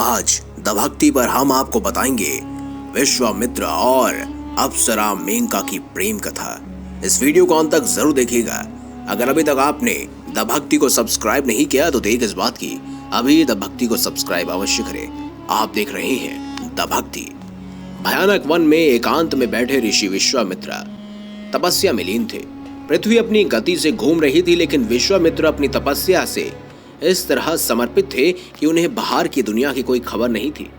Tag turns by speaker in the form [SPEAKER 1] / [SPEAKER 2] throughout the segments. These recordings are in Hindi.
[SPEAKER 1] आज द भक्ति पर हम आपको बताएंगे विश्वामित्र और अप्सरा मेनका की प्रेम कथा। इस वीडियो को अंत तक जरूर देखिएगा। अगर अभी तक आपने द भक्ति को सब्सक्राइब नहीं किया तो देर किस बात की, अभी द भक्ति को सब्सक्राइब अवश्य करें। आप देख रहे हैं द भक्ति। भयानक वन में एकांत में बैठे ऋषि विश्वामित्र तपस्या में लीन थे। पृथ्वी अपनी गति से घूम रही थी, लेकिन विश्वामित्र अपनी तपस्या से इस तरह समर्पित थे कि उन्हें बाहर की दुनिया की कोई खबर नहीं थी।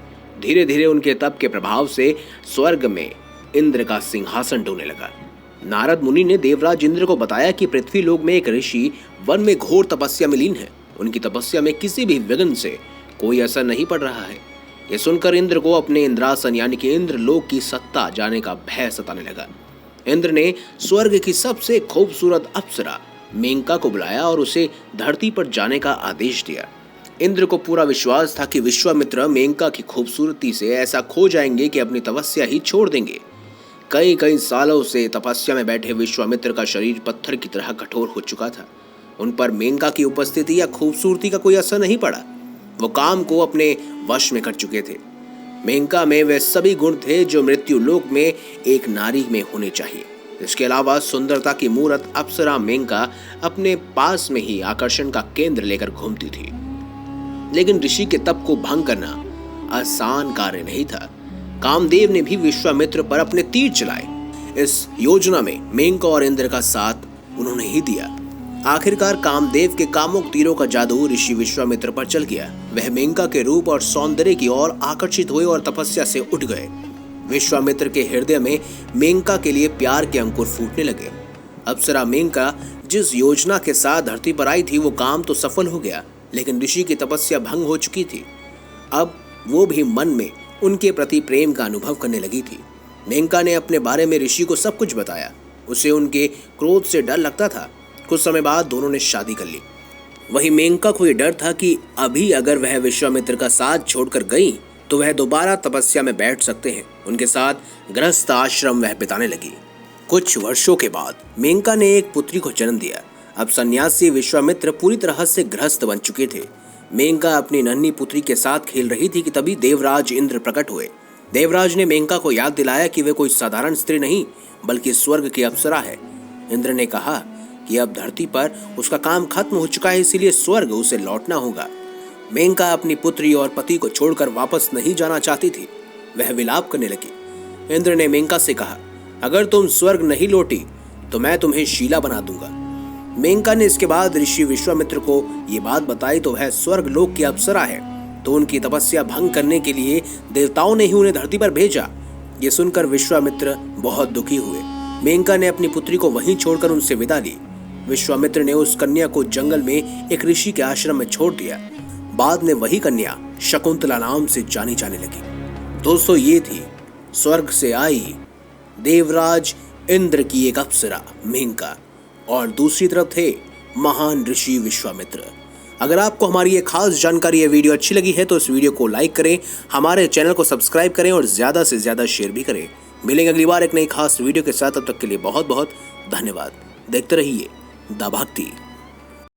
[SPEAKER 1] धीरे धीरे उनके तप के प्रभाव से स्वर्ग में इंद्र का सिंहासन डोलने लगा। नारद मुनि ने देवराज इंद्र को बताया कि पृथ्वी लोक में एक ऋषि वन में घोर तपस्या में लीन है। उनकी तपस्या में किसी भी विघ्न से कोई असर नहीं पड़ रहा है। यह सुनकर इंद्र को अपने इंद्रासन यानी कि इंद्र लोक की सत्ता जाने का भय सताने लगा। इंद्र ने स्वर्ग की सबसे खूबसूरत अप्सरा मेनका को बुलाया और उसे धरती पर जाने का आदेश दिया। इंद्र को पूरा विश्वास था कि विश्वामित्र मेनका की खूबसूरती से ऐसा खो जाएंगे कि अपनी तपस्या ही छोड़ देंगे। कई कई सालों से तपस्या में बैठे विश्वामित्र का शरीर पत्थर की तरह कठोर हो चुका था। उन पर मेनका की उपस्थिति या खूबसूरती का कोई असर नहीं पड़ा। वो काम को अपने वश में कर चुके थे। मेनका में वे सभी गुण थे जो मृत्यु लोक में एक नारी में होने चाहिए। इसके अलावा सुंदरता की मूरत अप्सरा मेनका अपने पास में ही आकर्षण का केंद्र लेकर घूमती थी। लेकिन ऋषि के तप को भंग करना आसान कार्य नहीं था। कामदेव ने भी विश्वामित्र पर अपने तीर चलाए। इस योजना में मेनका और इंद्र का साथ उन्होंने ही दिया। आखिरकार कामदेव के कामुक तीरों का जादू ऋषि विश्वामित्र पर चल गया। वह मेनका के रूप और सौंदर्य की ओर आकर्षित हुए और तपस्या से उठ गए। विश्वामित्र के हृदय में मेनका के लिए प्यार के अंकुर फूटने लगे। अप्सरा मेनका जिस योजना के साथ धरती पर आई थी वो काम तो सफल हो गया, लेकिन ऋषि की तपस्या भंग हो चुकी थी। अब वो भी मन में उनके प्रति प्रेम का अनुभव करने लगी थी। मेनका ने अपने बारे में ऋषि को सब कुछ बताया। उसे उनके क्रोध से डर लगता था। कुछ समय बाद दोनों ने शादी कर ली। वही मेनका को यह डर था कि अभी अगर वह विश्वामित्र का साथ छोड़कर गई तो वह दोबारा तपस्या में बैठ सकते हैं। उनके साथ गृहस्थ आश्रम वह बिताने लगी। कुछ वर्षों के बाद मेनका ने एक पुत्री को जन्म दिया। अब सन्यासी विश्वामित्र पूरी तरह से गृहस्थ बन चुके थे। मेनका अपनी नन्ही पुत्री के साथ खेल रही थी कि तभी देवराज इंद्र प्रकट हुए। देवराज ने मेनका को याद दिलाया कि वे कोई साधारण स्त्री नहीं बल्कि स्वर्ग की अप्सरा है। इंद्र ने कहा कि अब धरती पर उसका काम खत्म हो चुका है, इसीलिए स्वर्ग उसे लौटना होगा। मेनका अपनी पुत्री और पति को छोड़कर वापस नहीं जाना चाहती थी। वह विलाप करने लगी। इंद्र ने मेनका से कहा, अगर तुम स्वर्ग नहीं लौटी तो मैं तुम्हें शीला बना दूंगा। मेनका ने इसके बाद ऋषि विश्वामित्र को ये बात बताई तो वह स्वर्ग लोक की अप्सरा है, तो उनकी तपस्या भंग करने के लिए देवताओं ने ही उन्हें धरती पर भेजा। ये सुनकर विश्वामित्र बहुत दुखी हुए। मेनका ने अपनी पुत्री को वहीं छोड़कर उनसे विदा ली। विश्वामित्र ने उस कन्या को जंगल में एक ऋषि के आश्रम में छोड़ दिया। बाद में वही कन्या शकुंतला नाम से जानी जाने लगी। दोस्तों, ये थी स्वर्ग से आई देवराज इंद्र की एक अप्सरा मेनका और दूसरी तरफ थे महान ऋषि विश्वामित्र। अगर आपको हमारी ये खास जानकारी, ये वीडियो अच्छी लगी है तो इस वीडियो को लाइक करें, हमारे चैनल को सब्सक्राइब करें और ज्यादा से ज्यादा शेयर भी करें। मिलेंगे अगली बार एक नई खास वीडियो के साथ। तब तक के लिए बहुत बहुत धन्यवाद। देखते रहिए द भक्ति।